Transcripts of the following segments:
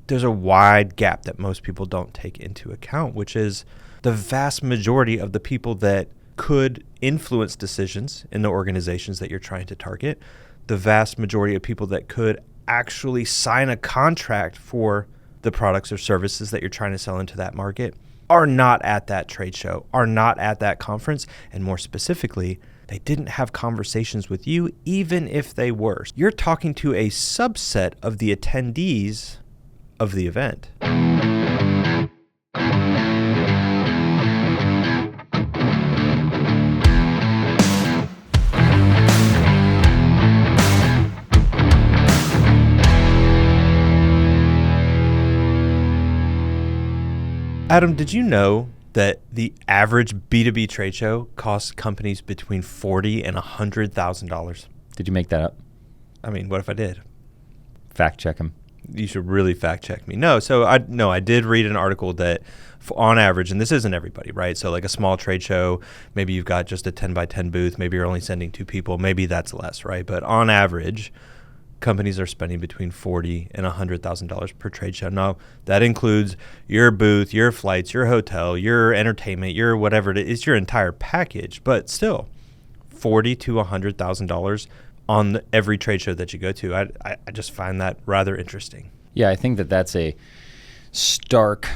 there's a wide gap that most people don't take into account, which is the vast majority of the people that could influence decisions in the organizations that you're trying to target, the vast majority of people that could actually sign a contract for the products or services that you're trying to sell into that market are not at that trade show, are not at that conference, and more specifically, they didn't have conversations with you, even if they were. You're talking to a subset of the attendees of the event. Adam, did you know that the average B2B trade show costs companies between $40,000 and $100,000? Did you make that up? I mean, what if I did? Fact check him. You should really fact check me. No, I did read an article that on average, and this isn't everybody, right? So like a small trade show, maybe you've got just a 10 by 10 booth, maybe you're only sending 2 people, maybe that's less, right? But on average, companies are spending between $40,000 and $100,000 per trade show. Now, that includes your booth, your flights, your hotel, your entertainment, your whatever it is, your entire package. But still, $40,000 to $100,000 on every trade show that you go to. I just find that rather interesting. Yeah, I think that that's a stark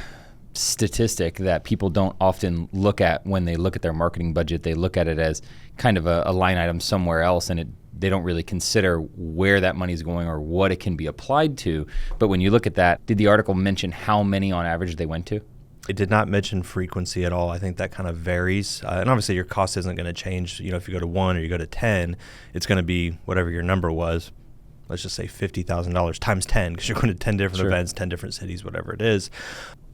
statistic that people don't often look at when they look at their marketing budget. They look at it as kind of a line item somewhere else, and they don't really consider where that money is going or what it can be applied to. But when you look at that, did the article mention how many on average they went to? It did not mention frequency at all. I think that kind of varies. And obviously your cost isn't going to change. You know, if you go to 1 or you go to 10, it's going to be whatever your number was. Let's just say $50,000 times 10, because you're going to 10 different events, 10 different cities, whatever it is.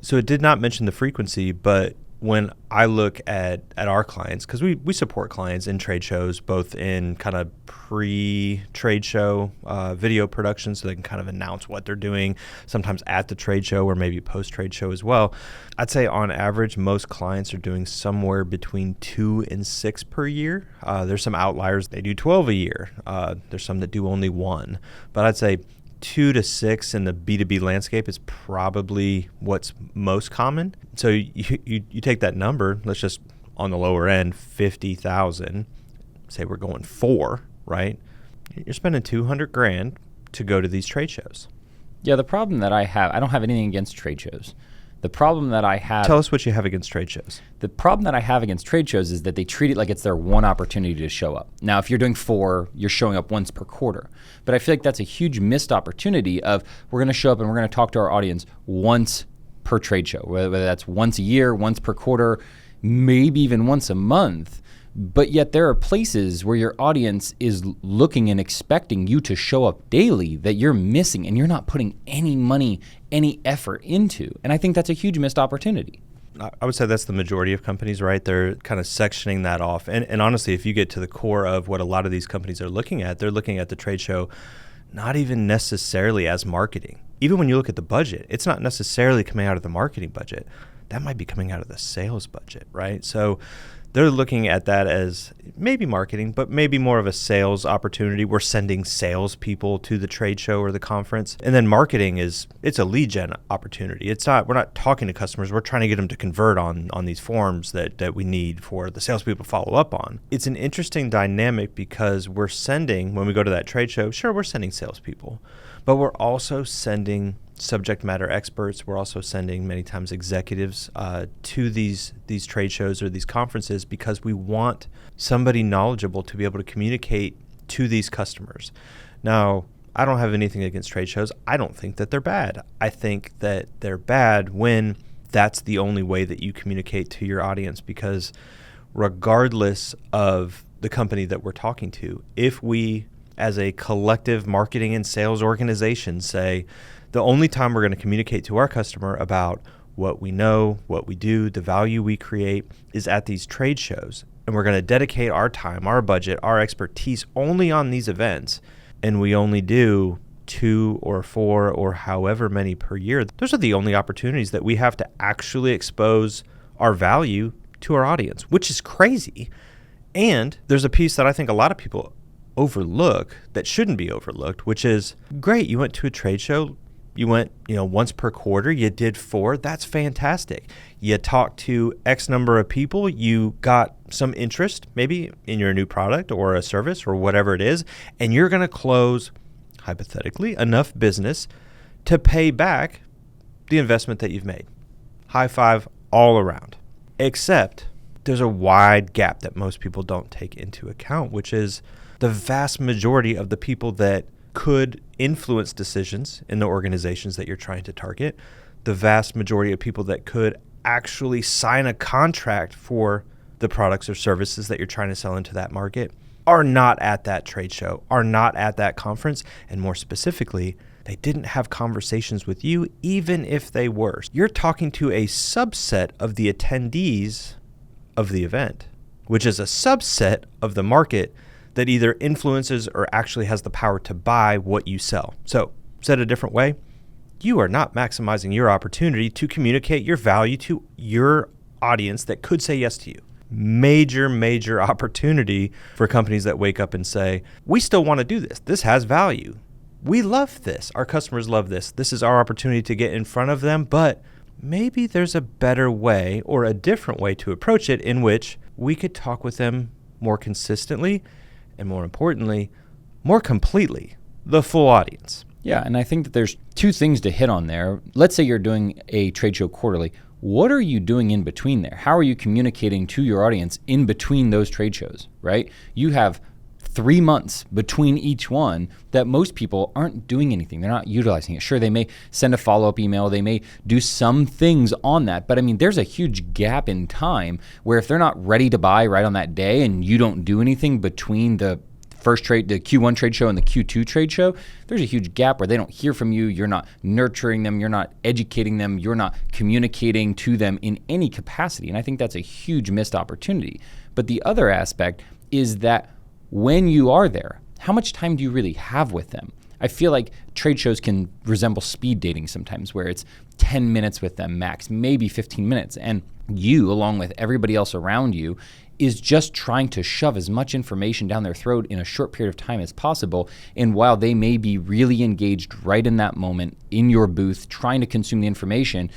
So it did not mention the frequency, but when I look at our clients, because we support clients in trade shows, both in kind of pre-trade show video production, so they can kind of announce what they're doing, sometimes at the trade show or maybe post-trade show as well. I'd say on average, most clients are doing somewhere between 2 and 6 per year. There's some outliers. They do 12 a year. There's some that do only 1. But I'd say 2 to 6 in the B2B landscape is probably what's most common. So you take that number, let's just on the lower end, 50,000, say we're going 4, right? You're spending $200,000 to go to these trade shows. Yeah, the problem that I don't have anything against trade shows. The problem that I have... Tell us what you have against trade shows. The problem that I have against trade shows is that they treat it like it's their one opportunity to show up. Now, if you're doing 4, you're showing up once per quarter. But I feel like that's a huge missed opportunity of we're going to show up and we're going to talk to our audience once per trade show, whether that's once a year, once per quarter, maybe even once a month. But yet there are places where your audience is looking and expecting you to show up daily that you're missing and you're not putting any money, any effort into. And I think that's a huge missed opportunity. I would say that's the majority of companies, right? They're kind of sectioning that off. And honestly, if you get to the core of what a lot of these companies are looking at, they're looking at the trade show not even necessarily as marketing. Even when you look at the budget, it's not necessarily coming out of the marketing budget. That might be coming out of the sales budget, right? So they're looking at that as maybe marketing, but maybe more of a sales opportunity. We're sending salespeople to the trade show or the conference. And then marketing it's a lead gen opportunity. We're not talking to customers. We're trying to get them to convert on these forms that we need for the salespeople to follow up on. It's an interesting dynamic because we're sending, when we go to that trade show, sure, we're sending salespeople, but we're also sending subject matter experts. We're also sending many times executives to these trade shows or these conferences because we want somebody knowledgeable to be able to communicate to these customers. Now, I don't have anything against trade shows. I don't think that they're bad. I think that they're bad when that's the only way that you communicate to your audience, because regardless of the company that we're talking to, if we as a collective marketing and sales organization say, the only time we're going to communicate to our customer about what we know, what we do, the value we create is at these trade shows. And we're going to dedicate our time, our budget, our expertise only on these events. And we only do 2 or 4 or however many per year. Those are the only opportunities that we have to actually expose our value to our audience, which is crazy. And there's a piece that I think a lot of people overlook that shouldn't be overlooked, which is, great, you went to a trade show. You went, once per quarter, you did 4. That's fantastic. You talked to X number of people, you got some interest maybe in your new product or a service or whatever it is, and you're going to close, hypothetically, enough business to pay back the investment that you've made. High five all around. Except there's a wide gap that most people don't take into account, which is the vast majority of the people that could influence decisions in the organizations that you're trying to target, the vast majority of people that could actually sign a contract for the products or services that you're trying to sell into that market are not at that trade show, are not at that conference, and more specifically, they didn't have conversations with you, even if they were. You're talking to a subset of the attendees of the event, which is a subset of the market that either influences or actually has the power to buy what you sell. So, said a different way, you are not maximizing your opportunity to communicate your value to your audience that could say yes to you. Major opportunity for companies that wake up and say, we still want to do this. This has value. We love this. Our customers love this. This is our opportunity to get in front of them, but maybe there's a better way or a different way to approach it in which we could talk with them more consistently and, more importantly, more completely, the full audience. Yeah, and I think that there's 2 things to hit on there. Let's say you're doing a trade show quarterly. What are you doing in between there? How are you communicating to your audience in between those trade shows, right? You have 3 months between each one that most people aren't doing anything. They're not utilizing it. Sure, they may send a follow-up email. They may do some things on that. But I mean, there's a huge gap in time where if they're not ready to buy right on that day and you don't do anything between the Q1 trade show and the Q2 trade show, there's a huge gap where they don't hear from you. You're not nurturing them. You're not educating them. You're not communicating to them in any capacity. And I think that's a huge missed opportunity. But the other aspect is that when you are there, how much time do you really have with them? I feel like trade shows can resemble speed dating sometimes, where it's 10 minutes with them max, maybe 15 minutes. And you, along with everybody else around you, is just trying to shove as much information down their throat in a short period of time as possible. And while they may be really engaged right in that moment in your booth, trying to consume the information,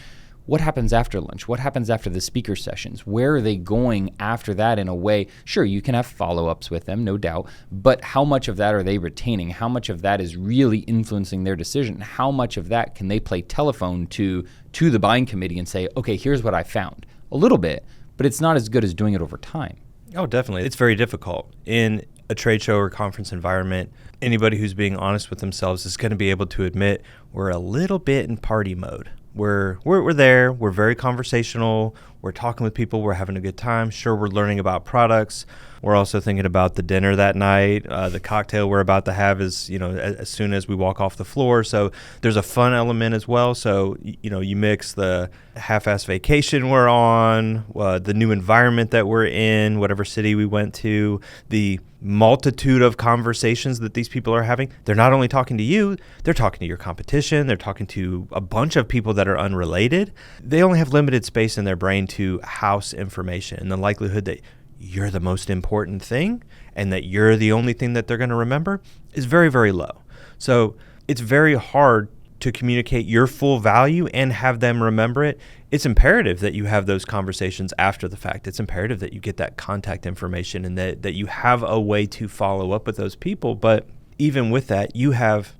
what happens after lunch? What happens after the speaker sessions? Where are they going after that in a way? Sure, you can have follow-ups with them, no doubt, but how much of that are they retaining? How much of that is really influencing their decision? How much of that can they play telephone to the buying committee and say, okay, here's what I found? A little bit, but it's not as good as doing it over time. Oh, definitely. It's very difficult. In a trade show or conference environment, anybody who's being honest with themselves is going to be able to admit we're a little bit in party mode. We're there. We're very conversational. We're talking with people. We're having a good time. Sure, we're learning about products. We're also thinking about the dinner that night. The cocktail we're about to have is, as soon as we walk off the floor. So there's a fun element as well. So, you mix the half-ass vacation we're on, the new environment that we're in, whatever city we went to, the multitude of conversations that these people are having. They're not only talking to you, they're talking to your competition. They're talking to a bunch of people that are unrelated. They only have limited space in their brain to house information, and the likelihood that you're the most important thing and that you're the only thing that they're going to remember is very, very low. So it's very hard to communicate your full value and have them remember it. It's imperative that you have those conversations after the fact. It's imperative that you get that contact information and that you have a way to follow up with those people. But even with that, you have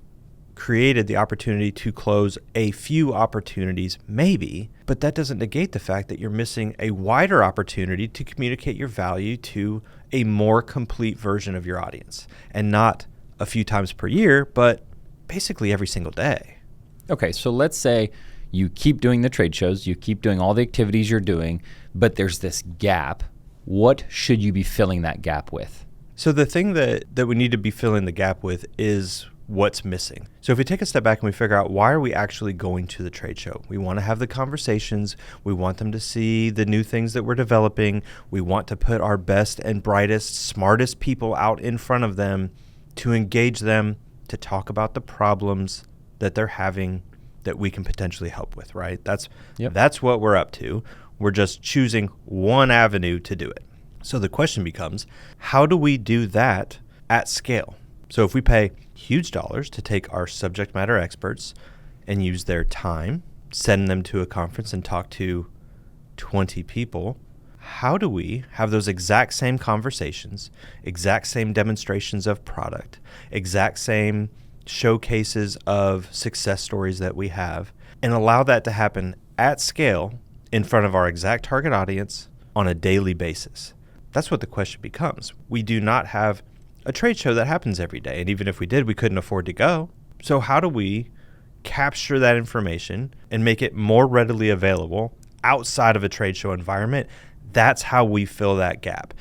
created the opportunity to close a few opportunities, maybe, but that doesn't negate the fact that you're missing a wider opportunity to communicate your value to a more complete version of your audience, and not a few times per year, but basically every single day. Okay, so let's say you keep doing the trade shows, you keep doing all the activities you're doing, but there's this gap. What should you be filling that gap with? So the thing that we need to be filling the gap with is what's missing. So if we take a step back and we figure out, why are we actually going to the trade show? We want to have the conversations. We want them to see the new things that we're developing. We want to put our best and brightest, smartest people out in front of them to engage them, to talk about the problems that they're having that we can potentially help with, right? That's what we're up to. We're just choosing one avenue to do it. So the question becomes, how do we do that at scale? So if we pay huge dollars to take our subject matter experts and use their time, send them to a conference and talk to 20 people, how do we have those exact same conversations, exact same demonstrations of product, exact same showcases of success stories that we have, and allow that to happen at scale in front of our exact target audience on a daily basis? That's what the question becomes. We do not have a trade show that happens every day, and even if we did, we couldn't afford to go. So how do we capture that information and make it more readily available outside of a trade show environment? That's how we fill that gap.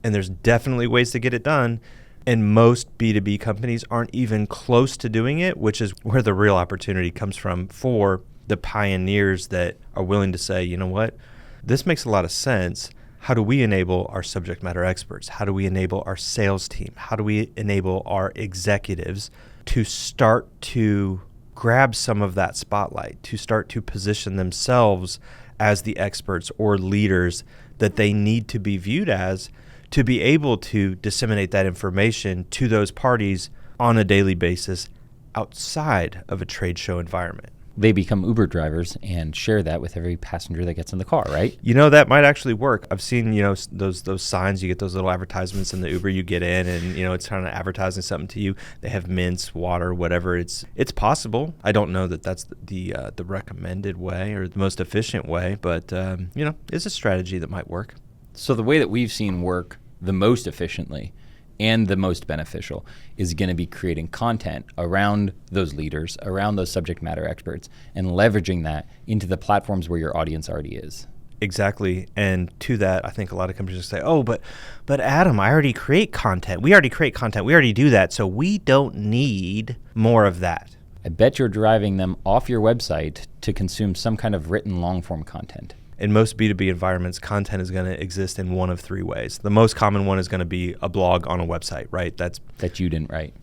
And there's definitely ways to get it done. And most B2B companies aren't even close to doing it, which is where the real opportunity comes from for the pioneers that are willing to say, you know what, this makes a lot of sense. How do we enable our subject matter experts? How do we enable our sales team? How do we enable our executives to start to grab some of that spotlight, to start to position themselves as the experts or leaders that they need to be viewed as, to be able to disseminate that information to those parties on a daily basis outside of a trade show environment? They become Uber drivers and share that with every passenger that gets in the car, right? You know, that might actually work. I've seen, those signs, you get those little advertisements in the Uber you get in, and, it's kind of advertising something to you. They have mints, water, whatever. It's possible. I don't know that that's the recommended way or the most efficient way, but, it's a strategy that might work. So the way that we've seen work the most efficiently and the most beneficial is going to be creating content around those leaders, around those subject matter experts, and leveraging that into the platforms where your audience already is. Exactly. And to that, I think a lot of companies say, oh, but Adam, I already create content. We already create content. We already do that. So we don't need more of that. I bet you're driving them off your website to consume some kind of written long-form content. In most B2B environments, content is going to exist in one of three ways. The most common one is going to be a blog on a website, right? That you didn't write.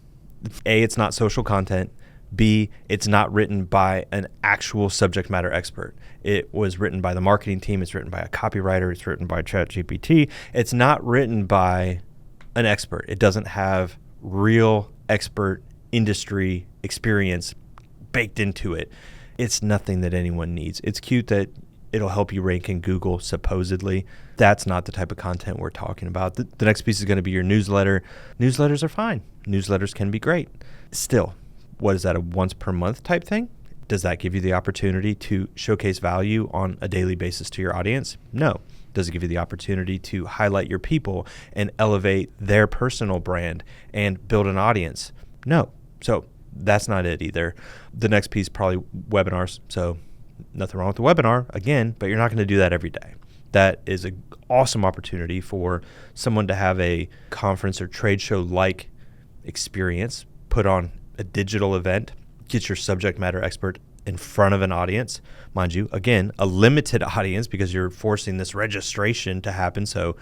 A, it's not social content. B, it's not written by an actual subject matter expert. It was written by the marketing team. It's written by a copywriter. It's written by ChatGPT. It's not written by an expert. It doesn't have real expert industry experience baked into it. It's nothing that anyone needs. It's cute that it'll help you rank in Google, supposedly. That's not the type of content we're talking about. The next piece is going to be your newsletter. Newsletters are fine. Newsletters can be great. Still, what is that, a once per month type thing? Does that give you the opportunity to showcase value on a daily basis to your audience? No. Does it give you the opportunity to highlight your people and elevate their personal brand and build an audience? No. So that's not it either. The next piece, probably webinars. So nothing wrong with the webinar, again, but you're not going to do that every day. That is an awesome opportunity for someone to have a conference or trade show-like experience, put on a digital event, get your subject matter expert in front of an audience. Mind you, again, a limited audience because you're forcing this registration to happen. So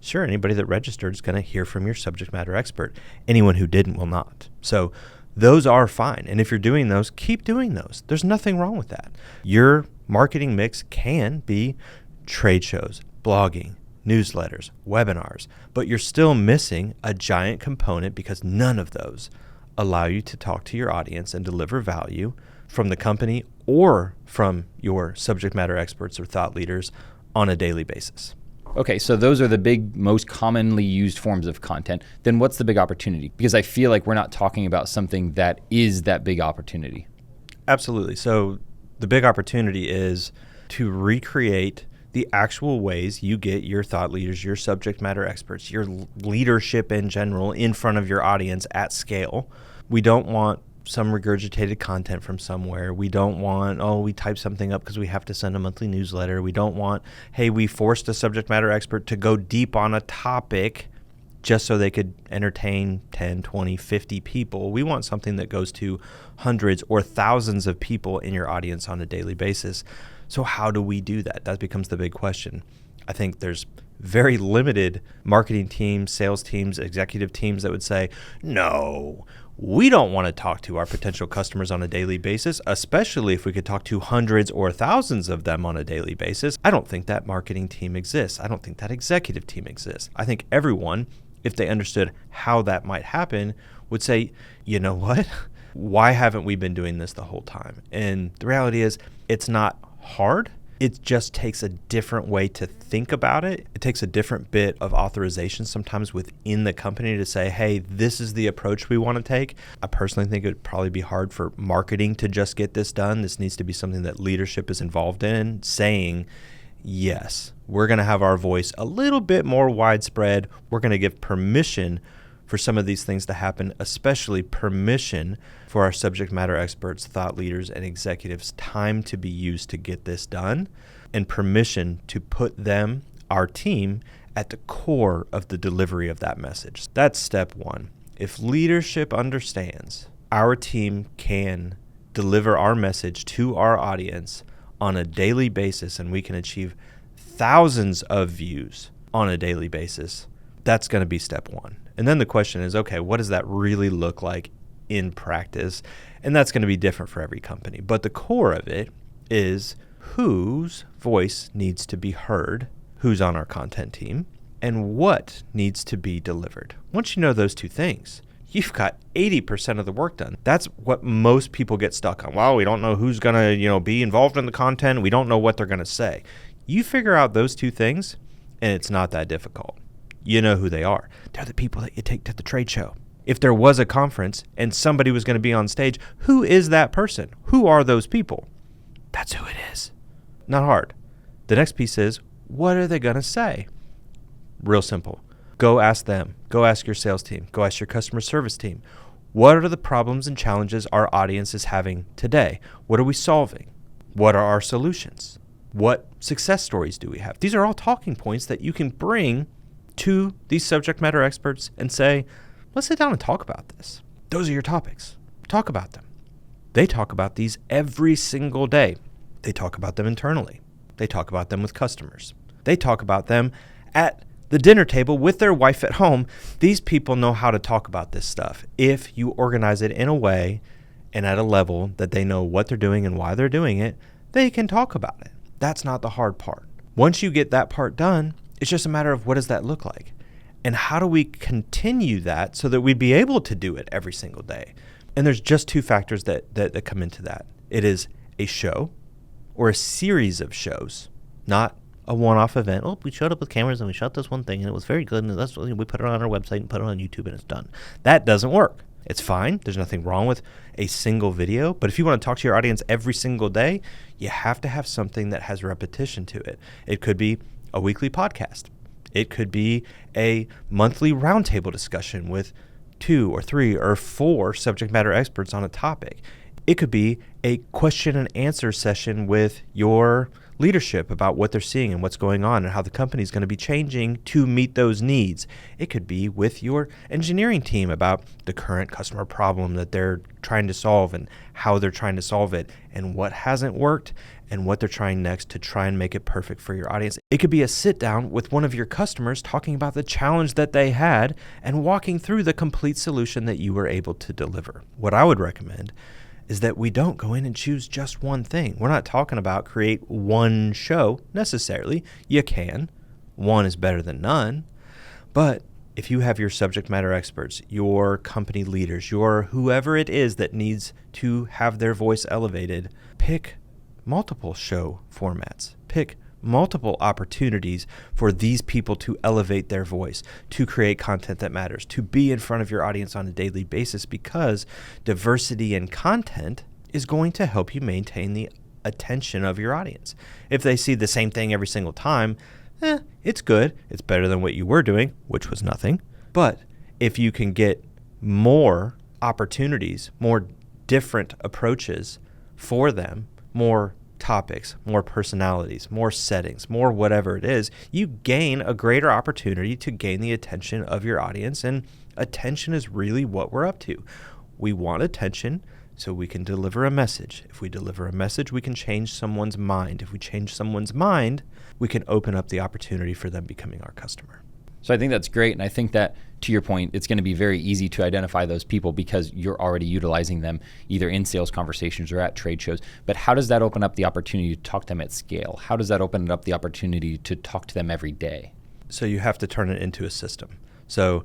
sure, anybody that registered is going to hear from your subject matter expert. Anyone who didn't will not. So those are fine. And if you're doing those, keep doing those. There's nothing wrong with that. Your marketing mix can be trade shows, blogging, newsletters, webinars, but you're still missing a giant component because none of those allow you to talk to your audience and deliver value from the company or from your subject matter experts or thought leaders on a daily basis. Okay, so those are the big, most commonly used forms of content. Then what's the big opportunity? Because I feel like we're not talking about something that is that big opportunity. Absolutely. So the big opportunity is to recreate the actual ways you get your thought leaders, your subject matter experts, your leadership in general in front of your audience at scale. We don't want some regurgitated content from somewhere. We don't want, we type something up because we have to send a monthly newsletter. We don't want, hey, we forced a subject matter expert to go deep on a topic just so they could entertain 10, 20, 50 people. We want something that goes to hundreds or thousands of people in your audience on a daily basis. So how do we do that? That becomes the big question. I think there's very limited marketing teams, sales teams, executive teams that would say, no, we don't want to talk to our potential customers on a daily basis, especially if we could talk to hundreds or thousands of them on a daily basis. I don't think that marketing team exists. I don't think that executive team exists. I think everyone, if they understood how that might happen, would say, you know what? Why haven't we been doing this the whole time? And the reality is it's not hard. It just takes a different way to think about it. It takes a different bit of authorization sometimes within the company to say, hey, this is the approach we want to take. I personally think it would probably be hard for marketing to just get this done. This needs to be something that leadership is involved in, saying, yes, we're going to have our voice a little bit more widespread. We're going to give permission for some of these things to happen, especially permission for our subject matter experts, thought leaders, and executives time to be used to get this done, and permission to put them, our team, at the core of the delivery of that message. That's step one. If leadership understands our team can deliver our message to our audience on a daily basis and we can achieve thousands of views on a daily basis, that's going to be step one. And then the question is, okay, what does that really look like in practice? And that's going to be different for every company. But the core of it is whose voice needs to be heard, who's on our content team, and what needs to be delivered. Once you know those two things, you've got 80% of the work done. That's what most people get stuck on. Well, we don't know who's going to, be involved in the content. We don't know what they're going to say. You figure out those two things, and it's not that difficult. You know who they are. They're the people that you take to the trade show. If there was a conference and somebody was going to be on stage, who is that person? Who are those people? That's who it is. Not hard. The next piece is, what are they going to say? Real simple. Go ask them. Go ask your sales team. Go ask your customer service team. What are the problems and challenges our audience is having today? What are we solving? What are our solutions? What success stories do we have? These are all talking points that you can bring to these subject matter experts and say, let's sit down and talk about this. Those are your topics. Talk about them. They talk about these every single day. They talk about them internally. They talk about them with customers. They talk about them at the dinner table with their wife at home. These people know how to talk about this stuff. If you organize it in a way and at a level that they know what they're doing and why they're doing it, they can talk about it. That's not the hard part. Once you get that part done, it's just a matter of what does that look like? And how do we continue that so that we'd be able to do it every single day? And there's just two factors that come into that. It is a show or a series of shows, not a one-off event. Oh, we showed up with cameras and we shot this one thing and it was very good and that's we put it on our website and put it on YouTube and it's done. That doesn't work. It's fine. There's nothing wrong with a single video. But if you want to talk to your audience every single day, you have to have something that has repetition to it. It could be a weekly podcast. It could be a monthly roundtable discussion with 2 or 3 or 4 subject matter experts on a topic. It could be a question and answer session with your leadership about what they're seeing and what's going on and how the company is going to be changing to meet those needs. It could be with your engineering team about the current customer problem that they're trying to solve and how they're trying to solve it and what hasn't worked and what they're trying next to try and make it perfect for your audience. It could be a sit down with one of your customers talking about the challenge that they had and walking through the complete solution that you were able to deliver. What I would recommend is that we don't go in and choose just one thing. We're not talking about create one show necessarily. You can. One is better than none. But if you have your subject matter experts, your company leaders, your whoever it is that needs to have their voice elevated, pick multiple show formats. Pick multiple opportunities for these people to elevate their voice, to create content that matters, to be in front of your audience on a daily basis, because diversity in content is going to help you maintain the attention of your audience. If they see the same thing every single time, it's good. It's better than what you were doing, which was nothing. But if you can get more opportunities, more different approaches for them, more topics, more personalities, more settings, more whatever it is, you gain a greater opportunity to gain the attention of your audience. And attention is really what we're up to. We want attention so we can deliver a message. If we deliver a message, we can change someone's mind. If we change someone's mind, we can open up the opportunity for them becoming our customer. So I think that's great. And I think that, to your point, it's going to be very easy to identify those people because you're already utilizing them either in sales conversations or at trade shows. But how does that open up the opportunity to talk to them at scale? How does that open up the opportunity to talk to them every day? So you have to turn it into a system. So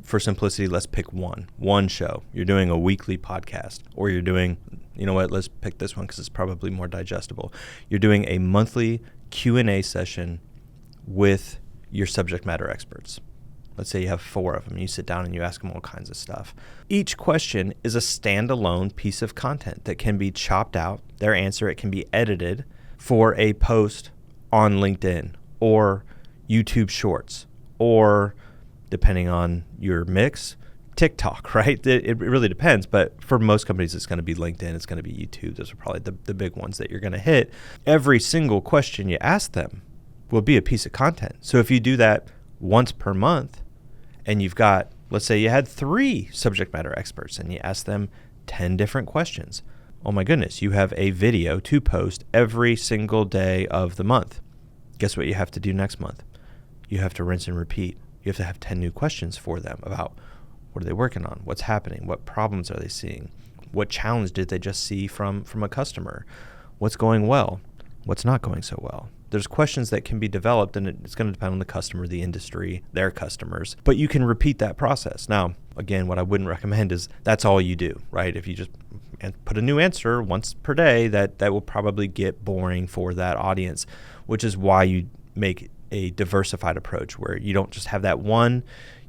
for simplicity, let's pick one show. You're doing a weekly podcast, or you're doing, you know what, let's pick this one because it's probably more digestible. You're doing a monthly Q&A session with your subject matter experts. Let's say you have 4 of them. You sit down and you ask them all kinds of stuff. Each question is a standalone piece of content that can be chopped out. Their answer, it can be edited for a post on LinkedIn or YouTube Shorts, or depending on your mix, TikTok, right? It really depends, but for most companies, it's going to be LinkedIn, it's going to be YouTube. Those are probably the big ones that you're going to hit. Every single question you ask them will be a piece of content. So if you do that once per month, and you've got, let's say you had 3 subject matter experts and you ask them 10 different questions. Oh my goodness, you have a video to post every single day of the month. Guess what you have to do next month? You have to rinse and repeat. You have to have 10 new questions for them about what are they working on? What's happening? What problems are they seeing? What challenge did they just see from a customer? What's going well? What's not going so well? There's questions that can be developed, and it's going to depend on the customer, the industry, their customers, but you can repeat that process. Now, again, what I wouldn't recommend is that's all you do, right? If you just put a new answer once per day, that will probably get boring for that audience, which is why you make a diversified approach where you don't just have that one.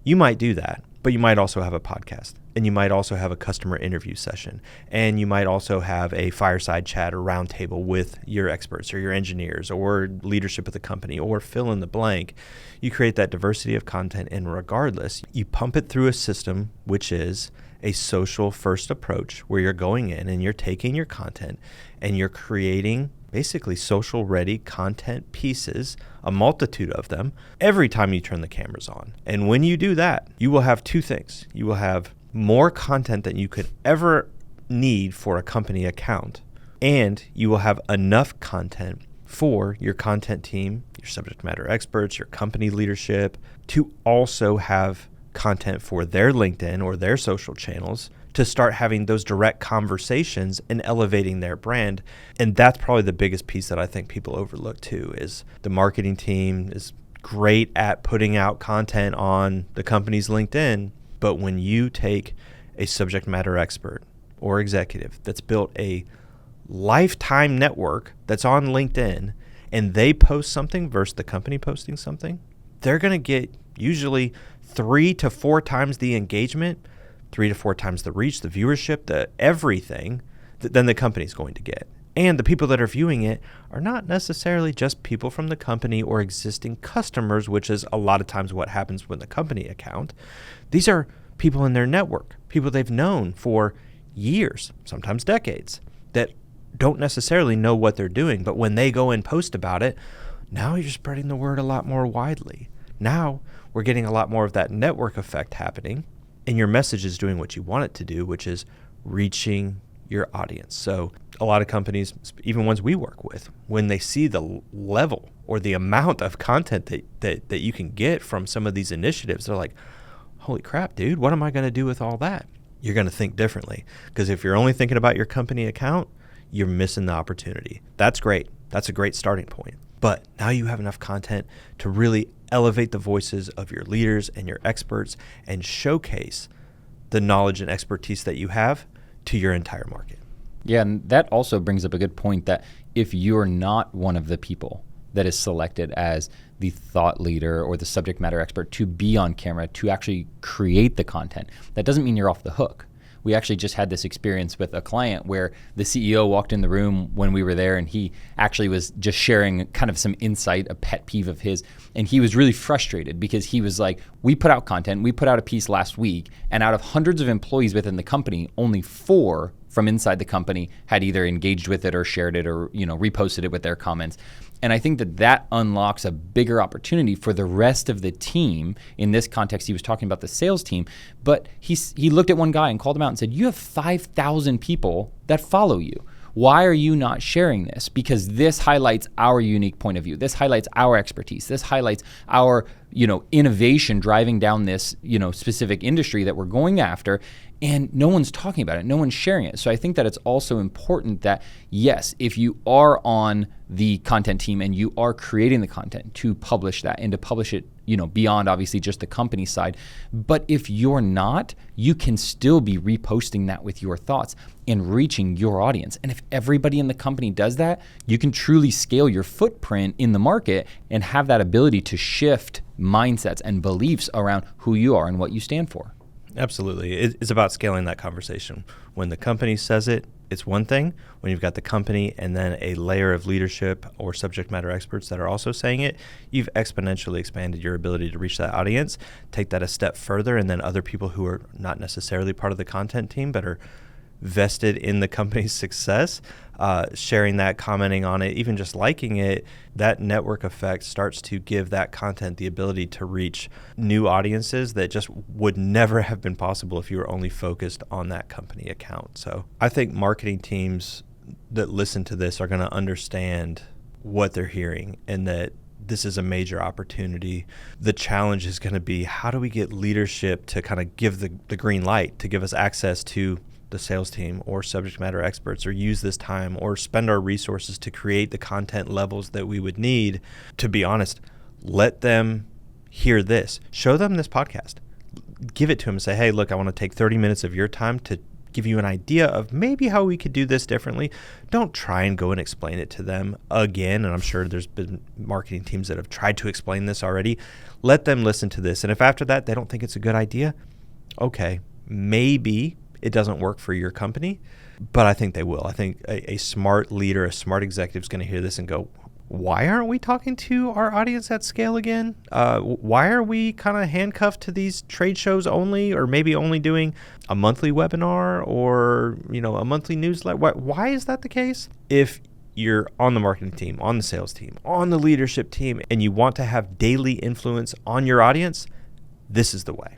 You might do that, but you might also have a podcast, and you might also have a customer interview session, and you might also have a fireside chat or roundtable with your experts or your engineers or leadership of the company, or fill in the blank. You create that diversity of content, and regardless, you pump it through a system which is a social first approach, where you're going in and you're taking your content and you're creating basically social ready content pieces, a multitude of them, every time you turn the cameras on. And when you do that, you will have 2 things. You will have more content than you could ever need for a company account, and you will have enough content for your content team, your subject matter experts, your company leadership, to also have content for their LinkedIn or their social channels to start having those direct conversations and elevating their brand. And that's probably the biggest piece that I think people overlook too, is the marketing team is great at putting out content on the company's LinkedIn. But when you take a subject matter expert or executive that's built a lifetime network that's on LinkedIn, and they post something versus the company posting something, they're going to get usually 3 to 4 times the engagement, 3 to 4 times the reach, the viewership, the everything than the company's going to get. And the people that are viewing it are not necessarily just people from the company or existing customers, which is a lot of times what happens with the company account. These are people in their network, people they've known for years, sometimes decades, that don't necessarily know what they're doing. But when they go and post about it, now you're spreading the word a lot more widely. Now we're getting a lot more of that network effect happening, and your message is doing what you want it to do, which is reaching your audience. So a lot of companies, even ones we work with, when they see the level or the amount of content that you can get from some of these initiatives, they're like, holy crap, dude, what am I going to do with all that? You're going to think differently, because if you're only thinking about your company account, you're missing the opportunity. That's great. That's a great starting point. But now you have enough content to really elevate the voices of your leaders and your experts and showcase the knowledge and expertise that you have to your entire market. Yeah, and that also brings up a good point, that if you're not one of the people that is selected as the thought leader or the subject matter expert to be on camera, to actually create the content, that doesn't mean you're off the hook. We actually just had this experience with a client where the CEO walked in the room when we were there, and he actually was just sharing kind of some insight, a pet peeve of his. And he was really frustrated because he was like, we put out content, we put out a piece last week, and out of hundreds of employees within the company, only 4 from inside the company had either engaged with it or shared it or, reposted it with their comments. And I think that unlocks a bigger opportunity for the rest of the team. In this context, he was talking about the sales team, but he looked at one guy and called him out and said, you have 5,000 people that follow you. Why are you not sharing this? Because this highlights our unique point of view. This highlights our expertise. This highlights our, innovation driving down this, specific industry that we're going after. and no one's talking about it. No one's sharing it. So I think that it's also important that, yes, if you are on the content team and you are creating the content, to publish that and to publish it, beyond obviously just the company side. But if you're not, you can still be reposting that with your thoughts and reaching your audience. And if everybody in the company does that, you can truly scale your footprint in the market and have that ability to shift mindsets and beliefs around who you are and what you stand for. Absolutely. It's about scaling that conversation. When the company says it, it's one thing. When you've got the company and then a layer of leadership or subject matter experts that are also saying it, you've exponentially expanded your ability to reach that audience, take that a step further, and then other people who are not necessarily part of the content team but are vested in the company's success, sharing that, commenting on it, even just liking it, that network effect starts to give that content the ability to reach new audiences that just would never have been possible if you were only focused on that company account. So I think marketing teams that listen to this are going to understand what they're hearing and that this is a major opportunity. The challenge is going to be, how do we get leadership to kind of give the green light, to give us access to the sales team or subject matter experts, or use this time or spend our resources to create the content levels that we would need. To be honest, let them hear this. Show them this podcast. Give it to them and say, hey, look, I want to take 30 minutes of your time to give you an idea of maybe how we could do this differently. Don't try and go and explain it to them again. And I'm sure there's been marketing teams that have tried to explain this already. Let them listen to this. And if after that they don't think it's a good idea, okay, maybe it doesn't work for your company, but I think they will. I think a smart leader, a smart executive is going to hear this and go, why aren't we talking to our audience at scale again? Why are we kind of handcuffed to these trade shows only, or maybe only doing a monthly webinar or, a monthly newsletter? Why is that the case? If you're on the marketing team, on the sales team, on the leadership team, and you want to have daily influence on your audience, this is the way.